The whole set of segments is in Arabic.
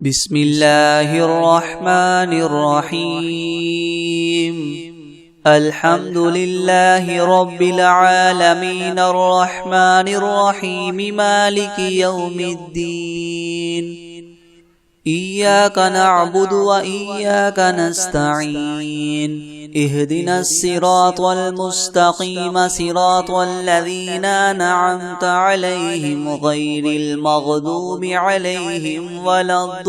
بسم الله الرحمن الرحيم. الحمد لله رب العالمين الرحمن الرحيم مالك يوم الدين. إياك نعبد وإياك نستعين. اهدنا الصراط المستقيم صراط الذين أنعمت عليهم غير المغضوب عليهم ولا الضالين.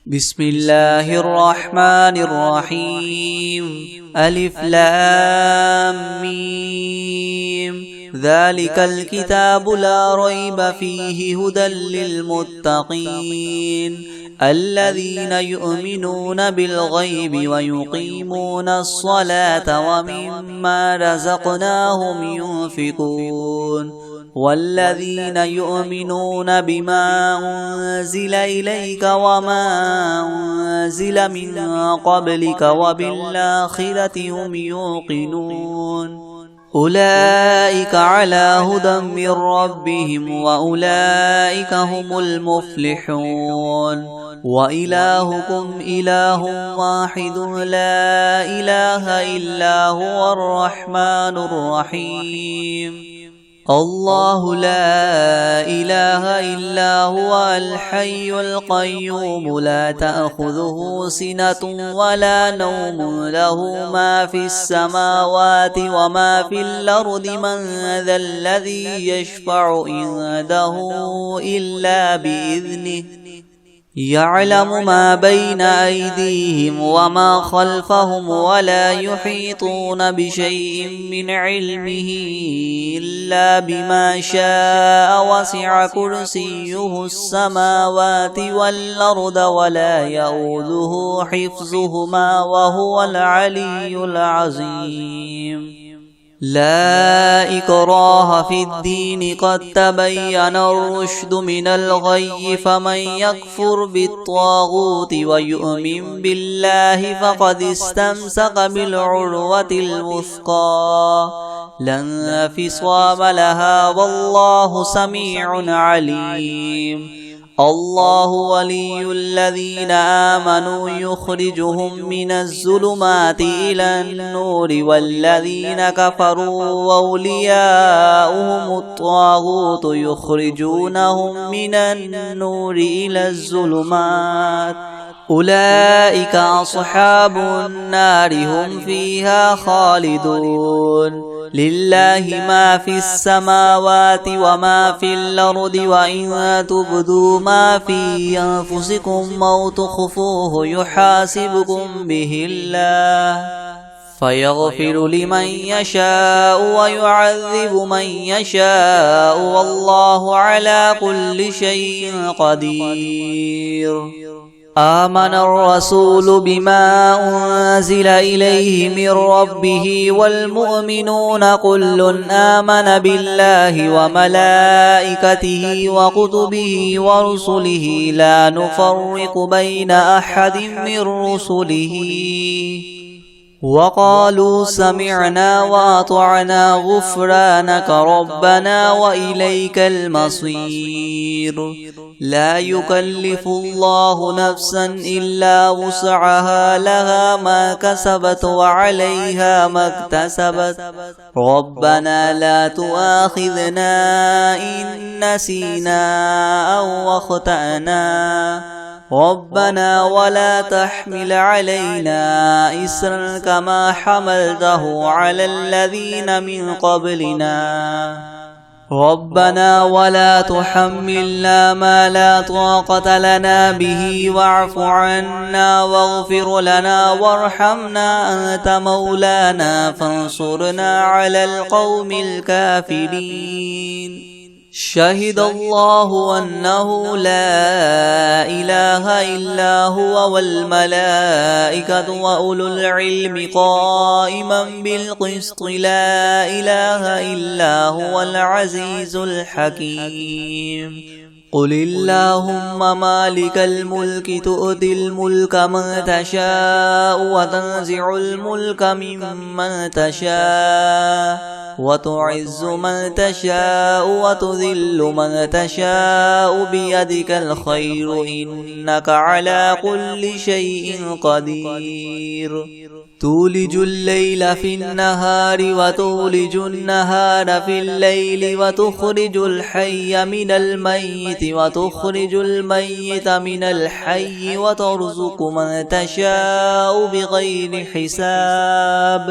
بسم الله الرحمن الرحيم. ألف لام ميم. ذلك الكتاب لا ريب فيه هدى للمتقين الذين يؤمنون بالغيب ويقيمون الصلاة ومما رزقناهم ينفقون والذين يؤمنون بما أنزل إليك وما أنزل من قبلك وبالآخرة هم يوقنون أولئك على هدى من ربهم وأولئك هم المفلحون. وإلهكم إله واحد لا إله إلا هو الرحمن الرحيم. الله لا إله إلا هو الحي القيوم لا تأخذه سنة ولا نوم له ما في السماوات وما في الأرض من ذا الذي يشفع عنده إلا بإذنه يعلم ما بين أيديهم وما خلفهم ولا يحيطون بشيء من علمه إلا بما شاء وسع كرسيه السماوات والأرض ولا يؤوده حفظهما وهو العلي العظيم. لا إكراه في الدين قد تبين الرشد من الغي فمن يكفر بالطاغوت ويؤمن بالله فقد استمسك بالعروة الوثقى لا انفصام لها والله سميع عليم. الله ولي الذين آمنوا يخرجهم من الظلمات إلى النور والذين كفروا أولياؤهم الطاغوت يخرجونهم من النور إلى الظلمات أولئك أصحاب النار هم فيها خالدون. لله ما في السماوات وما في الأرض وإن تبدوا ما في أنفسكم أو تخفوه يحاسبكم به الله فيغفر لمن يشاء ويعذب من يشاء والله على كل شيء قدير. آمن الرسول بما أنزل إليه من ربه والمؤمنون كل آمن بالله وملائكته وكتبه ورسله لا نفرق بين أحد من رسله وقالوا سمعنا وأطعنا غفرانك ربنا وإليك المصير. لا يكلف الله نفسا إلا وسعها لها ما كسبت وعليها ما اكتسبت ربنا لا تؤاخذنا إن نسينا أو أخطأنا ربنا ولا تحمل علينا إسرا كما حملته على الذين من قبلنا ربنا ولا تحملنا ما لا طاقة لنا به واعف عنا واغفر لنا وارحمنا أنت مولانا فانصرنا على القوم الكافرين. شهد الله أنه لا إله إلا هو والملائكة وأولو العلم قائما بالقسط لا إله إلا هو العزيز الحكيم. قل اللهم مالك الملك تؤتي الملك من تشاء وتنزع الملك ممن تشاء وتعز من تشاء وتذل من تشاء بيدك الخير إنك على كل شيء قدير تولج الليل في النهار وتولج النهار في الليل وتخرج الحي من الميت وتخرج الميت من الحي وترزق من تشاء بغير حساب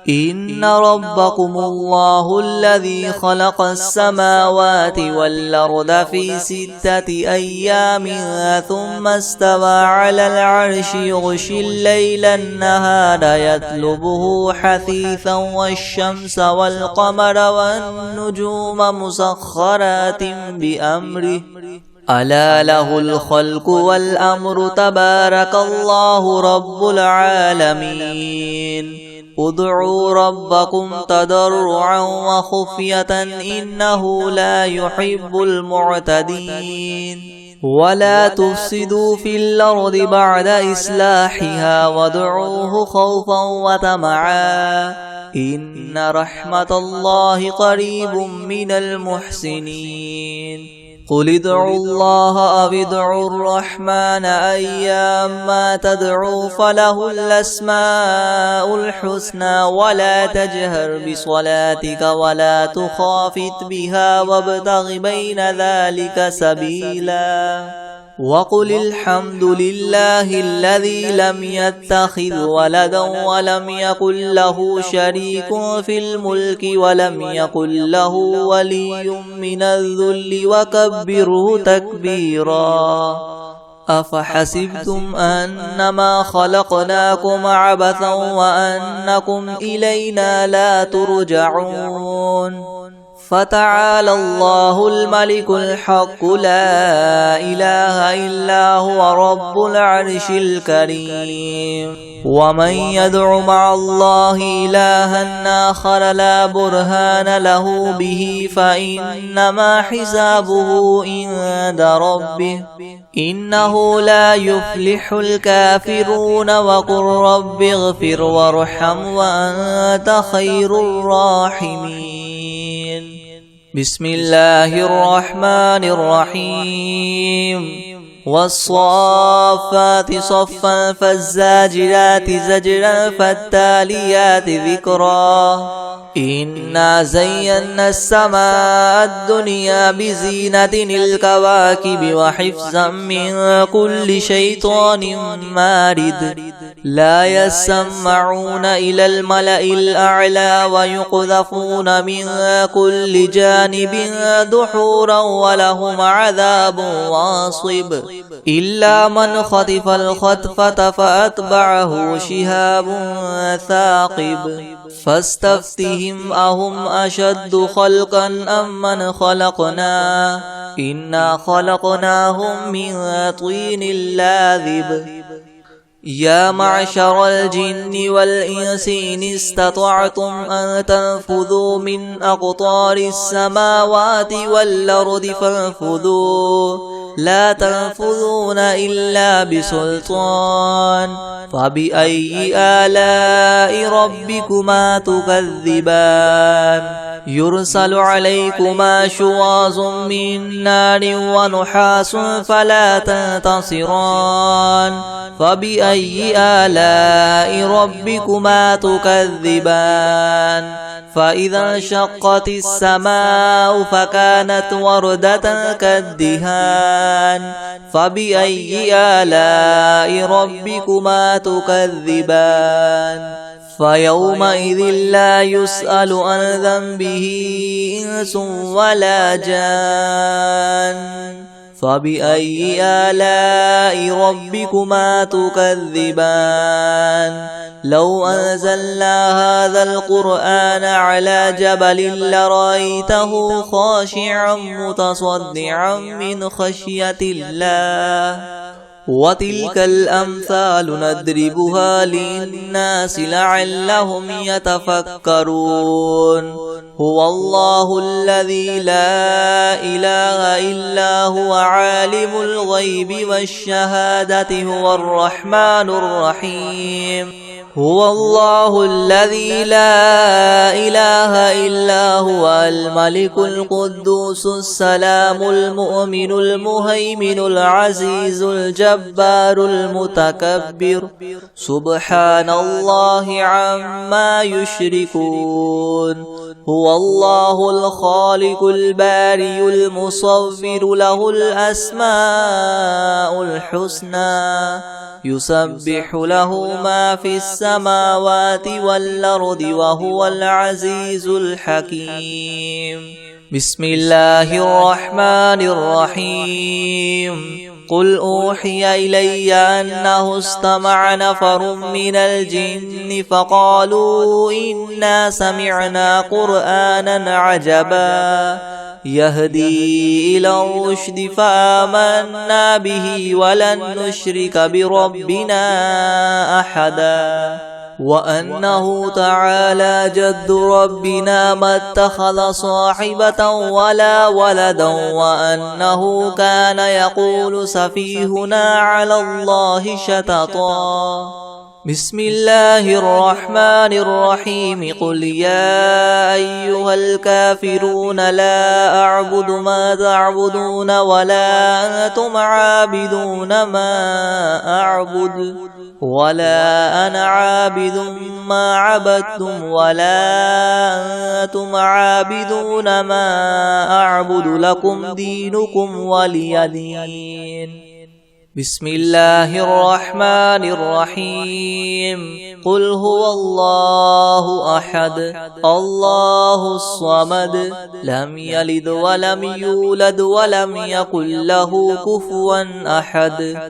إن ربكم الله الذي خلق السماوات والأرض في 6 أيام ثم استوى على العرش يغشي الليل النهار يطلبه حثيثا والشمس والقمر والنجوم مسخرات بأمره ألا له الخلق والأمر تبارك الله رب العالمين ادعوا ربكم تضرعا وخفية إنه لا يحب المعتدين ولا تفسدوا في الأرض بعد إصلاحها وادعوه خوفا وطمعا إن رحمة الله قريب من المحسنين قل ادعوا الله أو ادعوا الرحمن أيما تدعوا فله الأسماء الحسنى ولا تجهر بصلاتك ولا تخافت بها وابتغ بين ذلك سبيلا وقل الحمد لله الذي لم يتخذ ولدا ولم يكن له شريك في الملك ولم يكن له ولي من الذل وكبره تكبيرا أفحسبتم أنما خلقناكم عبثا وأنكم إلينا لا ترجعون فتعالى الله الملك الحق لا إله إلا هو رب العرش الكريم ومن يدع مع الله إلها آخر لا برهان له به فإنما حسابه عند ربه إنه لا يفلح الكافرون وقل رب اغفر وارحم وأنت خير الراحمين بسم الله الرحمن الرحيم والصافات صفا فالزاجرات زجرا فالتاليات ذكرا إنا زينا السماء الدنيا بزينة الكواكب وحفظا من كل شيطان مارد لا يسمعون إلى الملأ الأعلى ويقذفون من كل جانب دحورا ولهم عذاب واصب إلا من خطف الخطفة فأتبعه شهاب ثاقب فاستفتهم أهم أشد خلقا أم من خلقنا إنا خلقناهم من طين لاذب يا معشر الجن والإنس إن استطعتم أن تنفذوا من أقطار السماوات والأرض فانفذوا لا تنفذون إلا بسلطان فبأي آلاء ربكما تكذبان يرسل عليكما شواظ من نار ونحاس فلا تنتصران فبأي آلاء ربكما تكذبان فإذا انشقت السماء فكانت وردة كالدهان فبأي آلاء ربكما تكذبان فيومئذ لا يسأل عن ذنبه إنس ولا جان فبأي آلاء ربكما تكذبان لو أنزلنا هذا القرآن على جبل لرأيته خاشعا متصدعا من خشية الله وتلك الأمثال نضربها للناس لعلهم يتفكرون هو الله الذي لا إله إلا هو عالم الغيب والشهادة هو الرحمن الرحيم هو الله الذي لا إله إلا هو الملك القدوس السلام المؤمن المهيمن العزيز الجبار المتكبر سبحان الله عما يشركون هو الله الخالق البارئ المصور له الأسماء الحسنى يسبح له ما في السماوات والأرض وهو العزيز الحكيم بسم الله الرحمن الرحيم قل أوحي إلي أنه استمع نفر من الجن فقالوا إنا سمعنا قرآنا عجبا يهدي إلى الرشد فآمنا به ولن نشرك بربنا أحدا وأنه تعالى جد ربنا ما اتخذ صاحبة ولا ولدا وأنه كان يقول سفيهنا على الله شططا بسم الله الرحمن الرحيم قل يا أيها الكافرون لا أعبد ما تعبدون ولا أنتم عابدون ما أعبد ولا أنا عابد ما عبدتم ولا أنتم عابدون ما أعبد لكم دينكم ولي دين بسم الله الرحمن الرحيم قل هو الله أحد الله الصمد لم يلد ولم يولد ولم يكن له كفوا أحد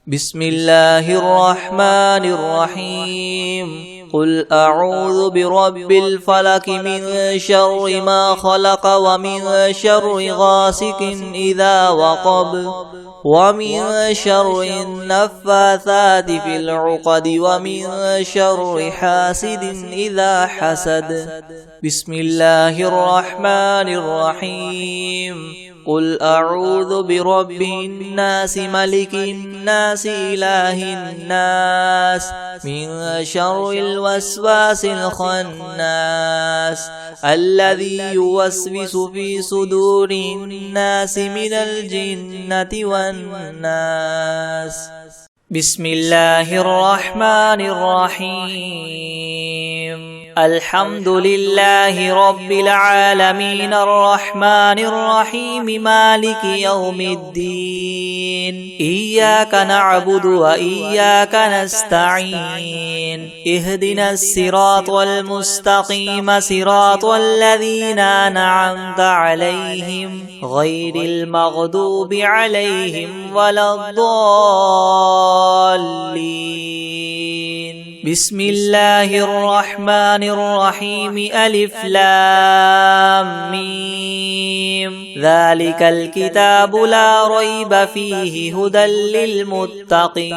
بسم الله الرحمن الرحيم قل أعوذ برب الفلك من شر ما خلق ومن شر غاسق إذا وقب ومن شر النفاثات في العقد ومن شر حاسد إذا حسد بسم الله الرحمن الرحيم قل أعوذ برب الناس ملك الناس إله الناس من شر الوسواس الخناس الذي يوسوس في صدور الناس من الجنة والناس بسم الله الرحمن الرحيم الحمد لله رب العالمين الرحمن الرحيم مالك يوم الدين إياك نعبد وإياك نستعين اهدنا الصراط المستقيم صراط الذين أنعمت عليهم غير المغضوب عليهم ولا الضالين بسم الله الرحمن الرحيم ألف لام ميم ذلك الكتاب لا ريب فيه هدى للمتقين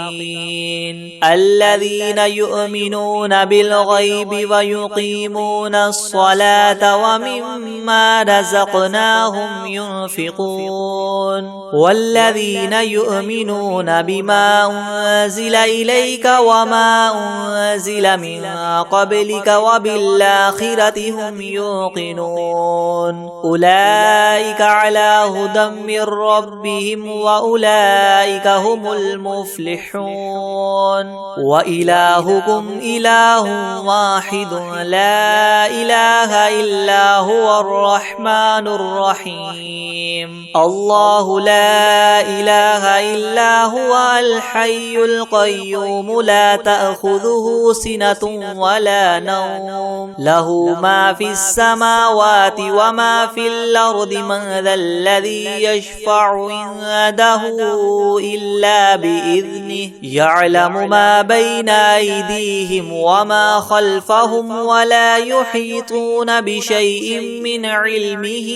الذين يؤمنون بالغيب ويقيمون الصلاة ومما رزقناهم ينفقون والذين يؤمنون بما أنزل إليك وما أنزل من قبلك وبالآخرة هم يوقنون أولئك على هدى من ربهم وأولئك هم المفلحون وإلهكم إله واحد لا إله إلا هو الرحمن الرحيم الله لا إله إلا هو الحي القيوم لا تأخذه سنة ولا نوم له ما في السماوات وما في الأرض من ذا الذي يشفع عنده إلا بإذنه يعلم ما بين أيديهم وما خلفهم ولا يحيطون بشيء من علمه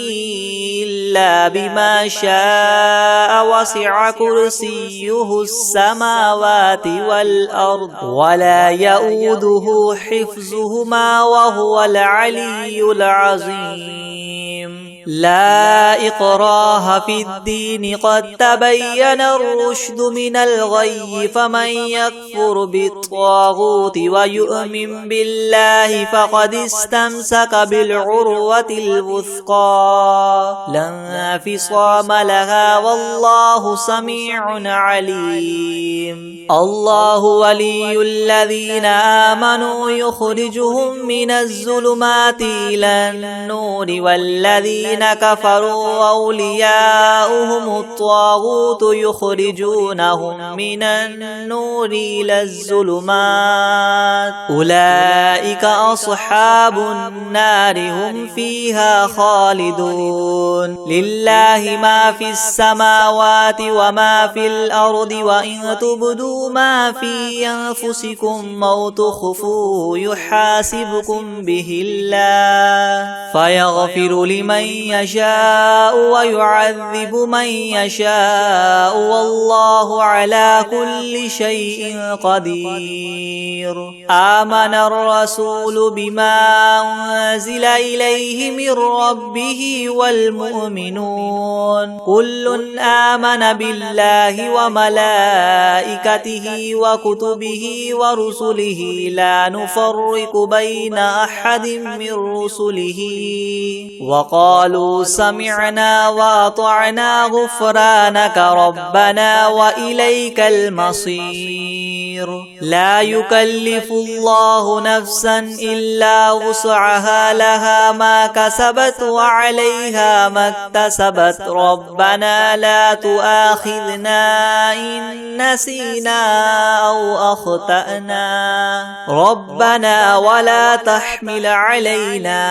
إلا بما شاء وسع كرسيه السماوات والأرض ولا يؤوده حفظهما وهو العلي العظيم لا إكراه في الدين قد تبين الرشد من الغي فمن يكفر بالطاغوت ويؤمن بالله فقد استمسك بالعروة الوثقى لا انفصام لها والله سميع عليم. الله ولي الذين آمنوا يخرجهم من الظلمات إلى النور والذين كفروا أولياؤهم الطاغوت يخرجونهم من النور إلى الظلمات أولئك أصحاب النار هم فيها خالدون. لله ما في السماوات وما في الأرض وإن تبدوا ما في أنفسكم أو تخفوه يحاسبكم به الله فيغفر لمن يشاء ويعذب من يشاء والله على كل شيء قدير. آمن الرسول بما أنزل إليه من ربه والمؤمنون كل آمن بالله وملائكته وكتبه ورسله لا نفرق بين أحد من رسله وقالوا سمعنا وأطعنا غفرانك ربنا وإليك المصير. لا يكلف الله نفسا إلا وسعها لها ما كسبت وعليها ما اكتسبت ربنا لا تؤاخذنا إن نسينا أو أخطأنا ربنا ولا تحمل علينا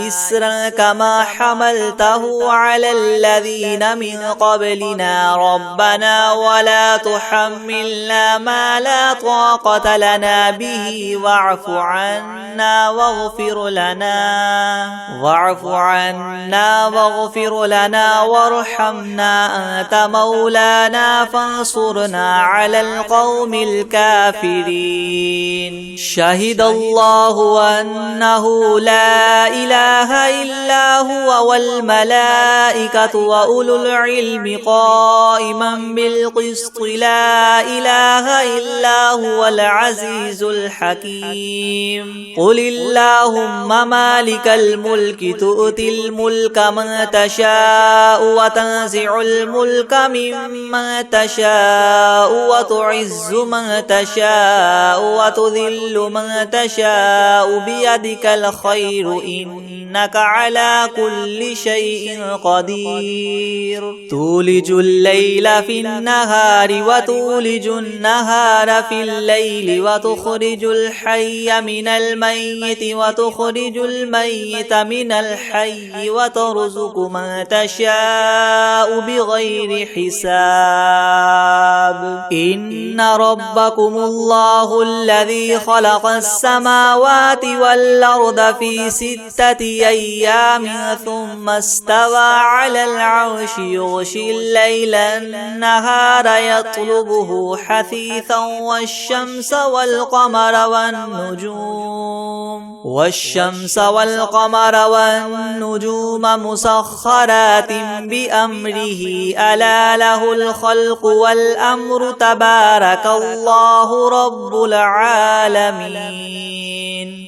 إسرا كما حملته على الذين من قبلنا ربنا ولا تحملنا ما لا طاقة لنا به واعف عنا واغفر لنا وارحمنا أنت مولانا فانصرنا على القوم الكافرين. شهد الله أنه لا إله إلا هو والملائكة وأولو العلم قائما بالقسط لا إله إلا هو العزيز الحكيم. قل اللهم مالك الملك تؤتي الملك من تشاء وتنزع الملك ممن تشاء وتعز من تشاء وتذل من تشاء بيدك الخير إنك على كل شيء قدير. تولج الليل في النهار وتولج النهار في الليل وتخرج الحي من الميت وتخرج الميت من الحي وترزق من تشاء بغير حساب. إن ربكم الله الذي خلق السماوات والأرض في 6 أيام ثم استوى على العرش يغشي الليل النهار يطلبه حثيثا والشمس والقمر والنجوم مسخرات بأمره ألا له الخلق والأمر تبارك الله رب العالمين.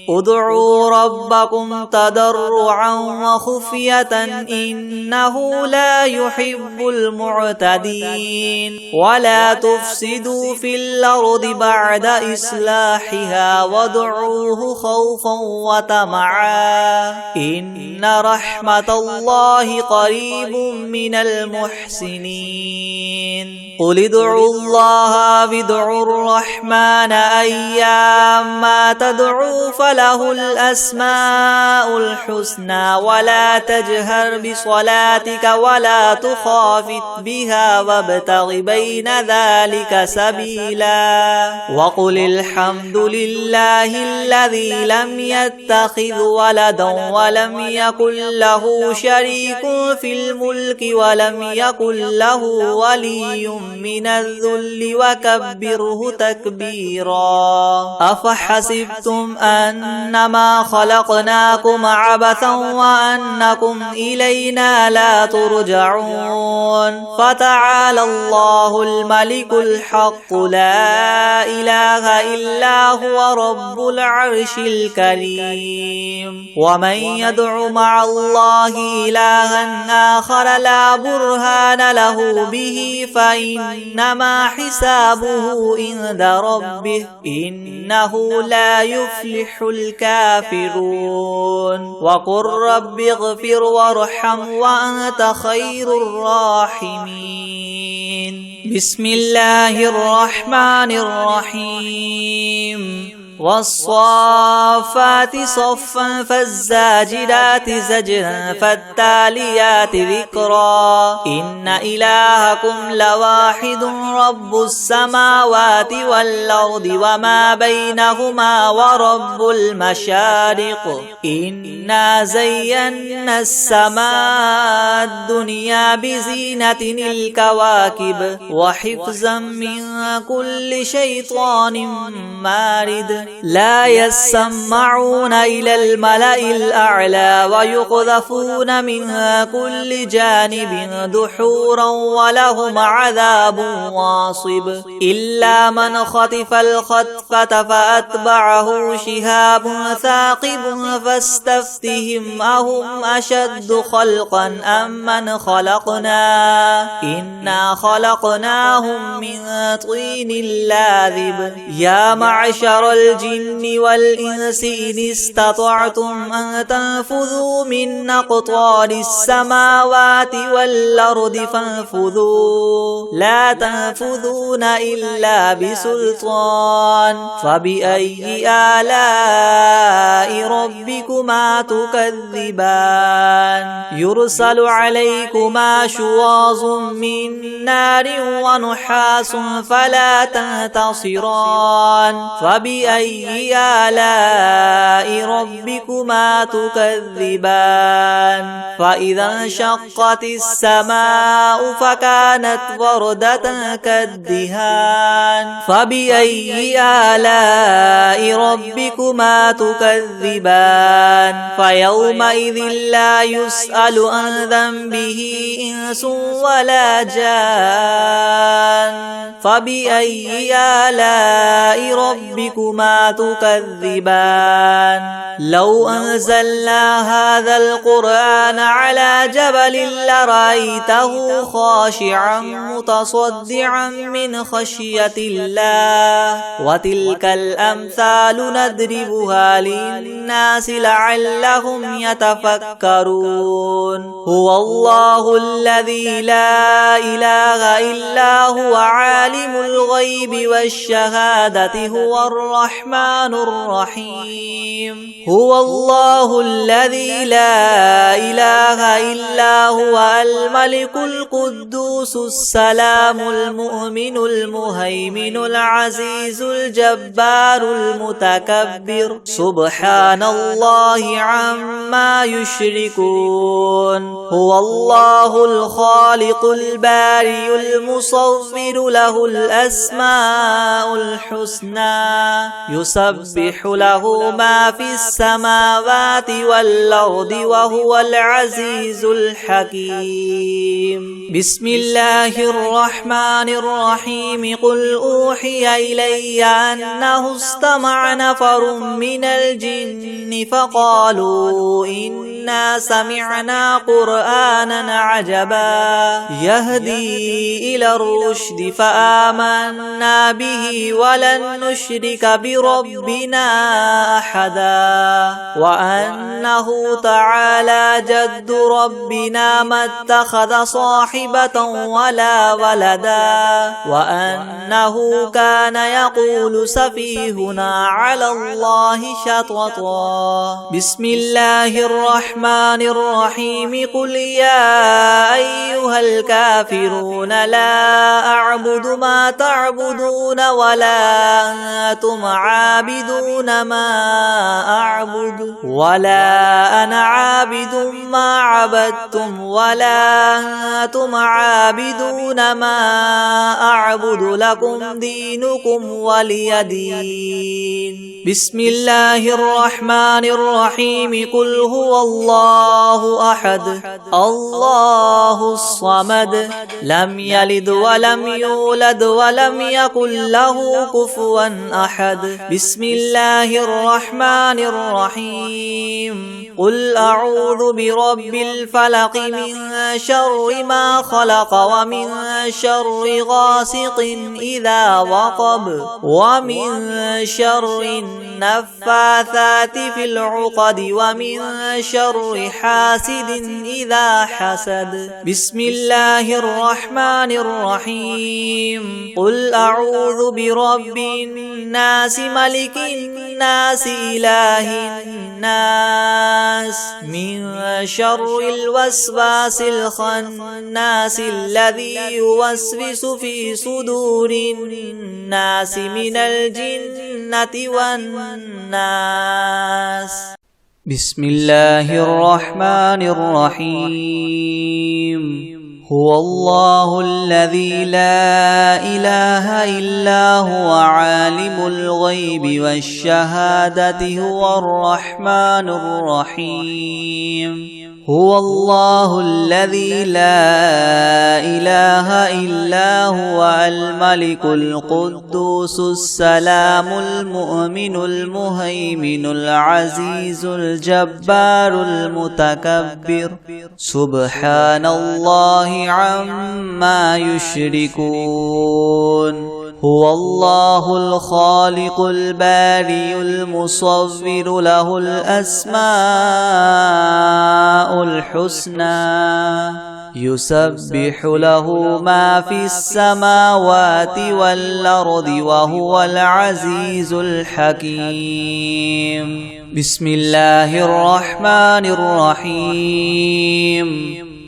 ادعوا ربكم تضرعا وخفية إنه لا يحب المعتدين. ولا تفسدوا في الأرض بعد إصلاحها وادعوه خوفا وطمعا إن رحمة الله قريب من المحسنين. قل ادعوا الله وادعوا الرحمن أيما تدعوا فله الأسماء الحسنى ولا تجهر بصلاتك ولا تخافت بها وابتغ بين ذلك سبيلا. وقل الحمد لله الذي لم يتخذ ولدا ولم يكن له شريك في الملك ولم يكن له ولي من الذل وكبره تكبيرا. أفحسبتم أنما خلقناكم عبثا وأنكم أنكم إلينا لا ترجعون فتعالى الله الملك الحق لا إله إلا هو رب العرش الكريم ومن يدع مع الله إلها آخر لا برهان له به فإنما حسابه عند ربه إنه لا يفلح الكافرون وقل رب اغفر وارحم وأنت خير الراحمين بسم الله الرحمن الرحيم والصافات صفا فالزاجرات زجرا فالتاليات ذكرا إن إلهكم لواحد رب السماوات والأرض وما بينهما ورب المشارق إنا زينا السماء الدنيا بزينة الكواكب وحفظا من كل شيطان مارد لا يسمعون إلى الملأ الأعلى ويقذفون منها كل جانب دحورا ولهم عذاب واصب إلا من خطف الخطفة فأتبعه شهاب ثاقب فاستفتهم أهم أشد خلقا أم من خلقنا إنا خلقناهم من طين لاذب يا معشر الجن والإنس إن استطعتم أن تنفذوا من أقطار السماوات والأرض فانفذوا لا تنفذون إلا بسلطان فبأي آلاء ربكما تكذبان يرسل عليكما شواظ من نار ونحاس فلا تنتصران فبأي آلاء ربكما تكذبان فإذا انشقت السماء فكانت وردة كالدهان فبأي آلاء ربكما تكذبان فيومئذ لا يسأل عن ذنبه إنس ولا جان فبأي آلاء ربكما تكذبان لو أنزلنا هذا القرآن على جبل لرأيته خاشعا متصدعا من خشية الله وتلك الأمثال نضربها للناس لعلهم يتفكرون هو الله الذي لا إله إلا هو عالم الغيب والشهادة هو الرحمن الرحيم هو الله الذي لا إله إلا هو الملك القدوس السلام المؤمن المهيمن العزيز الجبار المتكبر سبحان الله عما يشركون هو الله الخالق البارئ المصور له الأسماء الحسنى يسبح له ما في السماوات والأرض وهو العزيز الحكيم بسم الله الرحمن الرحيم قل أوحي إلي أنه استمع نفر من الجن فقالوا إنا سمعنا قرآنا عجبا يهدي إلى الرشد فآمنا به ولن نشرك بربنا أحدا وأنه تعالى جد ربنا ما اتخذ صاحبة ولا ولدا وأنه كان يقول سفيهنا على الله شططا بسم الله الرحمن الرحيم قل يا أيها أيها الكافرون لا أعبد ما تعبدون ولا أنتم عابدون ما أعبد ولا أنا عابد ما عبدتم ولا أنتم عابدون ما أعبد لكم دينكم ولي دين. بسم الله الرحمن الرحيم. قل هو الله أحد الله الصمد لم يلد ولم يولد ولم يكن له كفوا أحد. بسم الله الرحمن الرحيم. قل أعوذ برب الفلق من شر ما خلق ومن شر غاسق إذا وقب ومن شر النفاثات في العقد ومن شر حاسد إذا حسد. بسم الله الرحمن الرحيم. قل أعوذ برب الناس ملك الناس إله الناس من شر الوسواس الخناس الذي يوسوس في صدور الناس من الجنة والناس. بسم الله الرحمن الرحيم. هو الله الذي لا إله إلا هو عالم الغيب والشهادة هو الرحمن الرحيم. هو الله الذي لا إله إلا هو الملك القدوس السلام المؤمن المهيمن العزيز الجبار المتكبر سبحان الله عما يشركون. هو الله الخالق البارئ المصور له الأسماء الحسنى يسبح له ما في السماوات والأرض وهو العزيز الحكيم. بسم الله الرحمن الرحيم.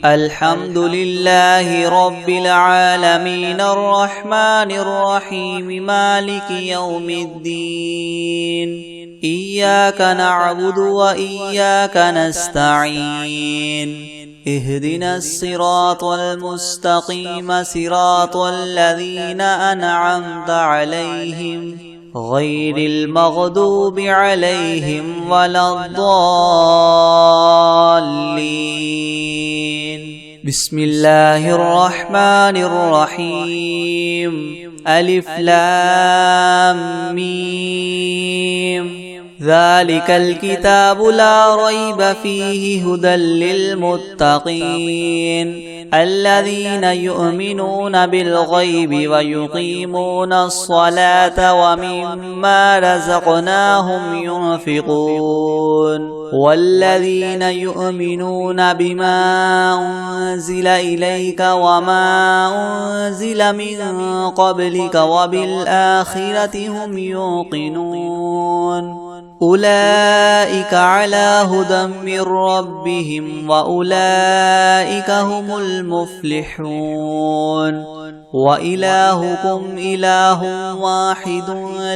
الحمد لله رب العالمين الرحمن الرحيم مالك يوم الدين. إياك نعبد وإياك نستعين. اهدنا الصراط المستقيم صراط الذين أنعمت عليهم غير المغضوب عليهم ولا الضالين. بسم الله الرحمن الرحيم. ألف لام ميم. ذلك الكتاب لا ريب فيه هدى للمتقين الذين يؤمنون بالغيب ويقيمون الصلاة ومما رزقناهم ينفقون والذين يؤمنون بما أنزل إليك وما أنزل من قبلك وبالآخرة هم يوقنون أولئك على هدى من ربهم وأولئك هم المفلحون. وإلهكم إله واحد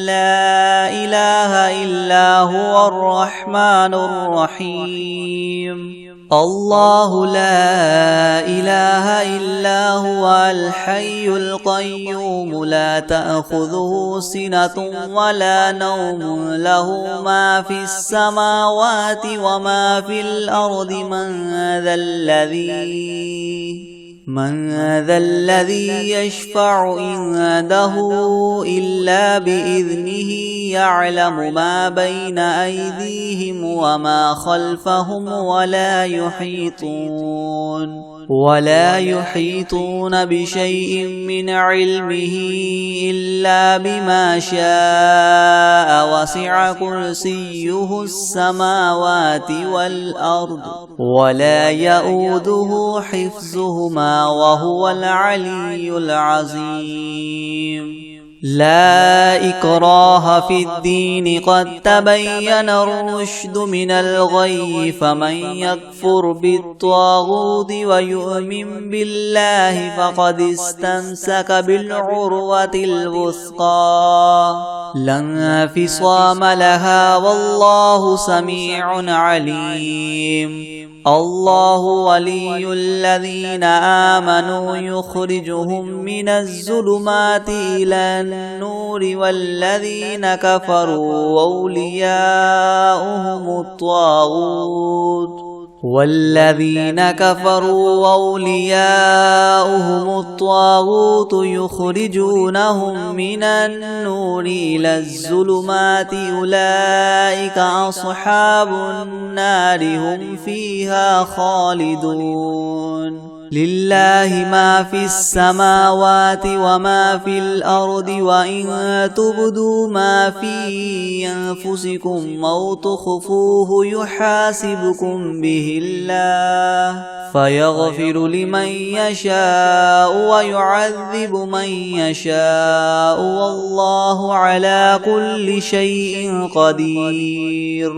لا إله إلا هو الرحمن الرحيم. الله لا إله إلا هو الحي القيوم لا تأخذه سنة ولا نوم له ما في السماوات وما في الأرض من ذا الذي يشفع عنده إلا بإذنه يعلم ما بين أيديهم وما خلفهم ولا يحيطون بشيء من علمه إلا بما شاء وسع كرسيه السماوات والأرض ولا يؤوده حفظهما وهو العلي العظيم. لا إكراه في الدين قد تبين الرشد من الغي فمن يكفر بالطاغوت ويؤمن بالله فقد استمسك بالعروة الوثقى لا انفصام لها والله سميع عليم الله ولي الذين آمنوا يخرجهم من الظلمات إلى النور والذين كفروا أولياؤهم الطاغوت يخرجونهم من النور إلى الظلمات أولئك أصحاب النار هم فيها خالدون لله ما في السماوات وما في الأرض وإن تبدوا ما في أنفسكم أو تخفوه يحاسبكم به الله فيغفر لمن يشاء ويعذب من يشاء والله على كل شيء قدير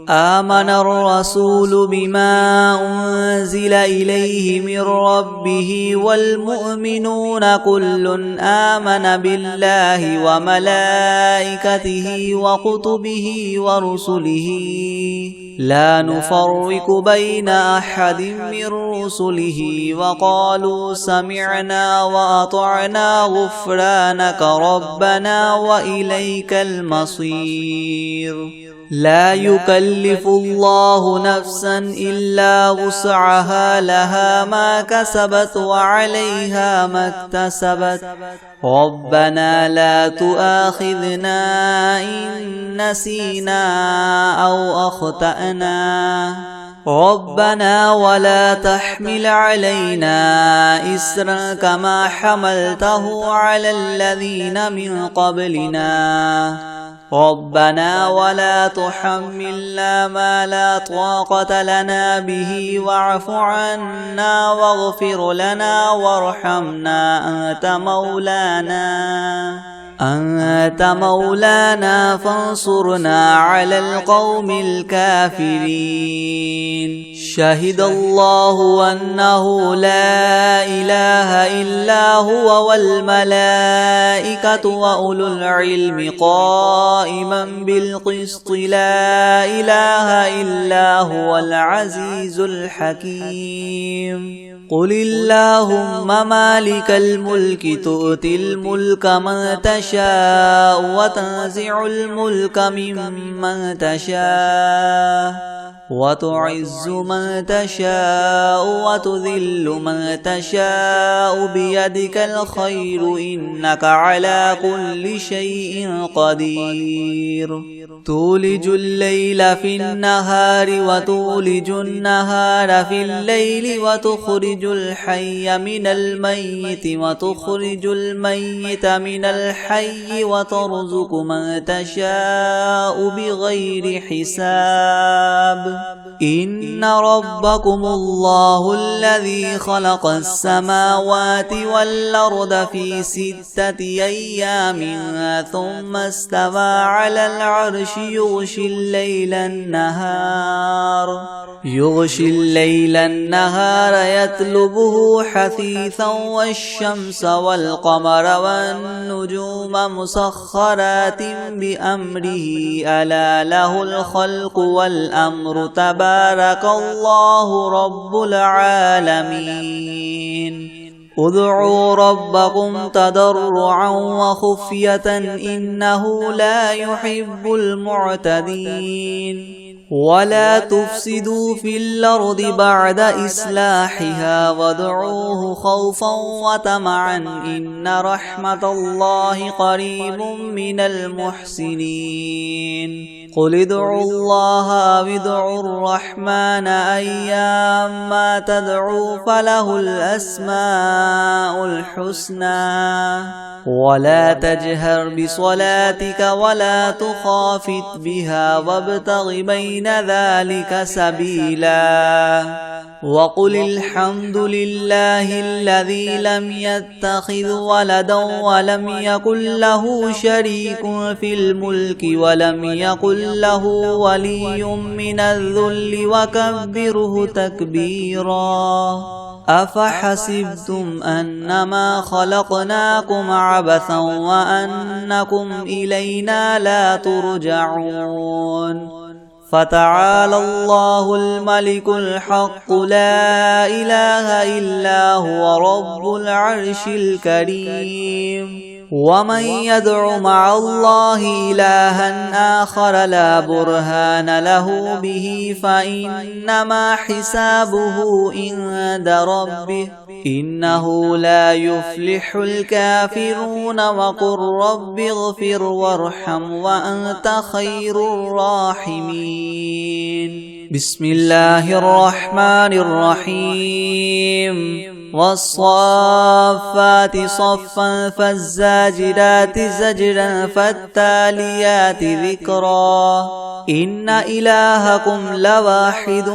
آمن الرسول بما أنزل إليه من ربه والمؤمنون كل آمن بالله وملائكته وكتبه ورسله لا نفرق بين أحد من رسله وقالوا سمعنا وأطعنا غفرانك ربنا وإليك المصير لا يكلف الله نفسا إلا وسعها لها ما كسبت وعليها ما اكتسبت ربنا لا تؤاخذنا إن نسينا أو أخطأنا ربنا ولا تحمل علينا إسرا كما حملته على الذين من قبلنا ربنا ولا تحملنا ما لا طاقة لنا به واعف عنا واغفر لنا وارحمنا أنت مولانا فانصرنا على القوم الكافرين شهد الله أنه لا إله إلا هو والملائكة وأولو العلم قائما بالقسط لا إله إلا هو العزيز الحكيم قل اللهم مالك الملك تؤتي الملك من تشاء وتنزع الملك ممن تشاء وتعز من تشاء وتذل من تشاء بيدك الخير إنك على كل شيء قدير تولج الليل في النهار وتولج النهار في الليل وتخرج الحي من الميت وتخرج الميت من الحي وترزق من تشاء بغير حساب إن ربكم الله الذي خلق السماوات والأرض في 6 أيام ثم استوى على العرش يغشي الليل النهار يطلبه حثيثا والشمس والقمر والنجوم مسخرات بأمره ألا له الخلق والأمر تبارك الله رب العالمين ادعوا ربكم تضرعا وخفية إنه لا يحب المعتدين ولا تفسدوا في الأرض بعد إصلاحها وادعوه خوفا وطمعا إن رحمة الله قريب من المحسنين قل ادعوا الله أو ادعوا الرحمن أيما تدعوا فله الأسماء الحسنى ولا تجهر بصلاتك ولا تخافت بها وابتغ بين ذلك سبيلا وقل الحمد لله الذي لم يتخذ ولدا ولم يكن له شريك في الملك ولم يكن له ولي من الذل وكبره تكبيرا أفحسبتم أنما خلقناكم عبثا وأنكم إلينا لا ترجعون فتعالى الله الملك الحق لا إله إلا هو رب العرش الكريم ومن يدع مع الله إلها آخر لا برهان له به فإنما حسابه عند ربه إنه لا يفلح الكافرون وقل رب اغفر وارحم وأنت خير الراحمين بسم الله الرحمن الرحيم والصافات صفا فالزاجرات زجرا فالتاليات ذكرا إن إلهكم لواحد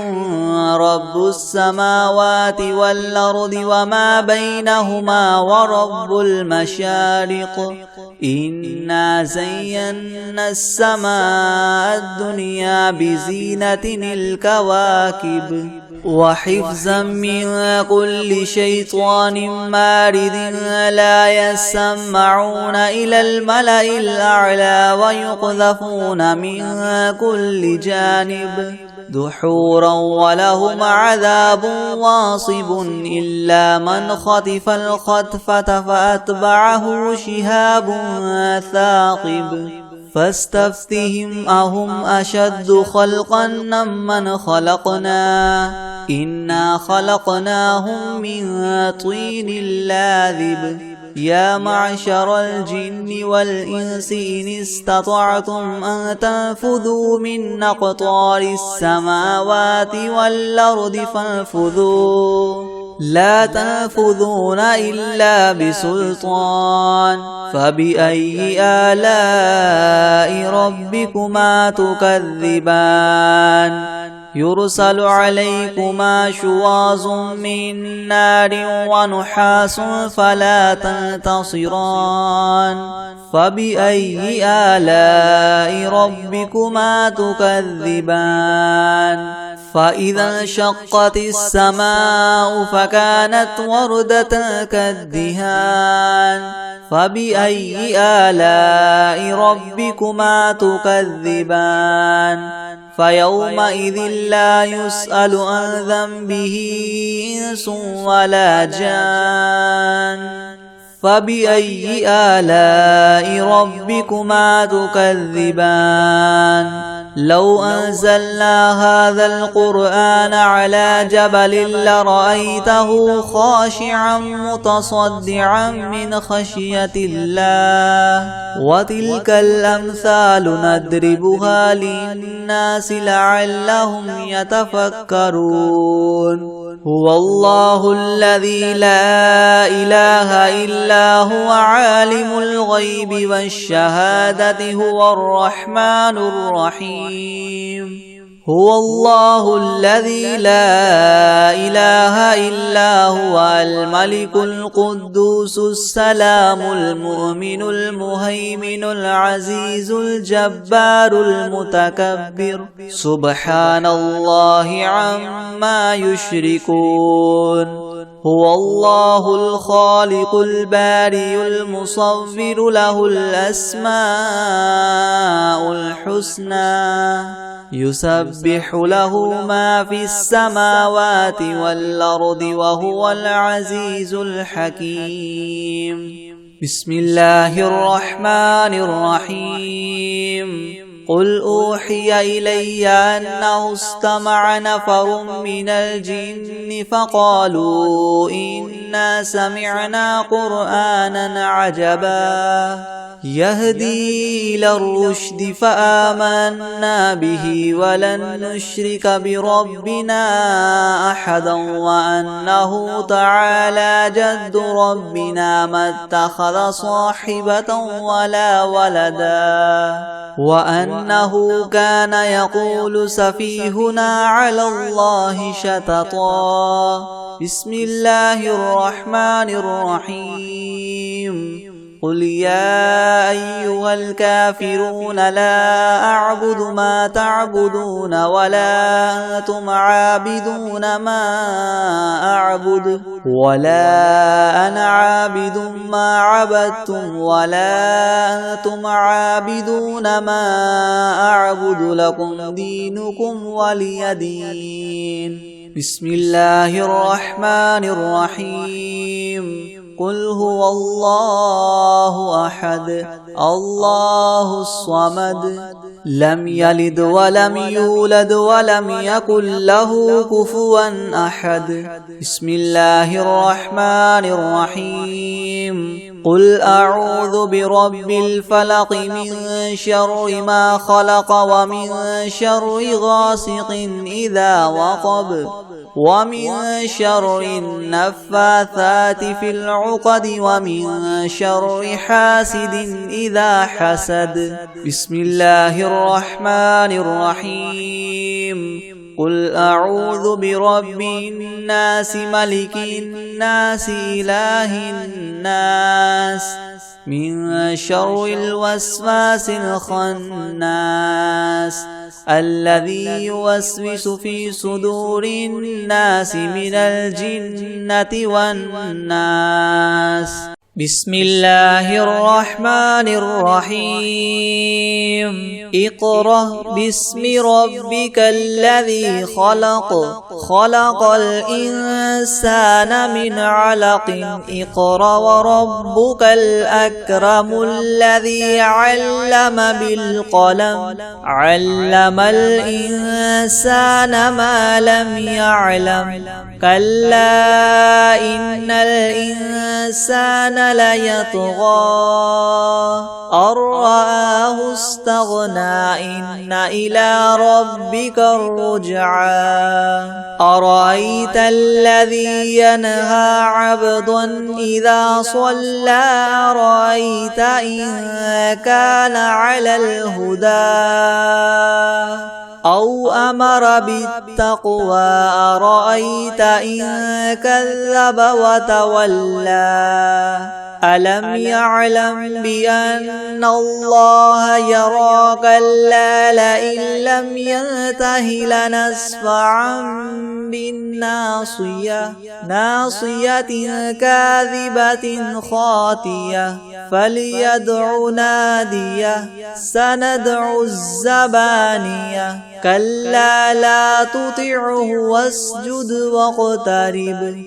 رب السماوات والأرض وما بينهما ورب المشارق إنا زينا السماء الدنيا بزينة الكواكب وحفظا من كل شيطان مارد لا يسمعون إلى الملأ الأعلى ويقذفون من كل جانب دحورا ولهم عذاب واصب إلا من خطف الخطفة فأتبعه شهاب ثاقب فاستفتهم أهم أشد خلقا ممن خلقنا إنا خلقناهم من طين لاذب يا معشر الجن والإنس إن استطعتم أن تنفذوا من أقطار السماوات والأرض فانفذوا لا تنفذون إلا بسلطان فبأي آلاء ربكما تكذبان يرسل عليكما شواظ من نار ونحاس فلا تنتصران فبأي آلاء ربكما تكذبان فإذا انشقت السماء فكانت وردة كالدهان فبأي آلاء ربكما تكذبان فيومئذ لا يسأل عن ذنبه إنس ولا جان فبأي آلاء ربكما تكذبان لو أنزلنا هذا القرآن على جبل لرأيته خاشعا متصدعا من خشية الله وتلك الأمثال نضربها للناس لعلهم يتفكرون هو الله الذي لا إله إلا هو عالم الغيب والشهادة هو الرحمن الرحيم هو الله الذي لا إله إلا هو الملك القدوس السلام المؤمن المهيمن العزيز الجبار المتكبر سبحان الله عما يشركون هو الله الخالق البارئ المصور له الأسماء الحسنى يسبح له ما في السماوات والأرض وهو العزيز الحكيم بسم الله الرحمن الرحيم قل أوحي إلي أنه استمع نفر من الجن فقالوا إنا سمعنا قرآنا عجبا يهدي إلى الرشد فآمنا به ولن نشرك بربنا أحدا وأنه تعالى جد ربنا ما اتخذ صاحبة ولا ولدا وأنه كان يقول سفيهنا على الله شططا. بسم الله الرحمن الرحيم. قل يا أيها الكافرون لا أعبد ما تعبدون ولا أنتم عابدون ما أعبد ولا أنا عابد ما عبدتم ولا أنتم عابدون ما أعبد لكم دينكم ولي دين. بسم الله الرحمن الرحيم. قل هو الله أحد الله الصمد لم يلد ولم يولد ولم يكن له كفوا أحد. بسم الله الرحمن الرحيم. قل أعوذ برب الفلق من شر ما خلق ومن شر غاسق إذا وقب ومن شر النفاثات في العقد ومن شر حاسد إذا حسد. بسم الله الرحمن الرحيم. قل أعوذ برب الناس ملك الناس إله الناس من شر الوسواس الخناس الذي يوسوس في صدور الناس من الجنة والناس. بسم الله الرحمن الرحيم. اقرأ باسم ربك الذي خلق خلق الإنسان من علق اقرأ وربك الأكرم الذي علم بالقلم علم الإنسان ما لم يعلم كلا إن الإنسان ليطغى أن رآه استغنى إن إلى ربك الرجعى. أرأيت الذي ينهى عبدا إذا صلى أرأيت إن كان على الهدى أو أمر بالتقوى أرأيت إن كذب وتولى. ألم يعلم بأن الله يرى كلا لئن لم ينته لنسفعا بالناصية ناصية كاذبة خاطية فليدع ناديه سندع الزبانية كلا لا تطعه واسجد واقترب.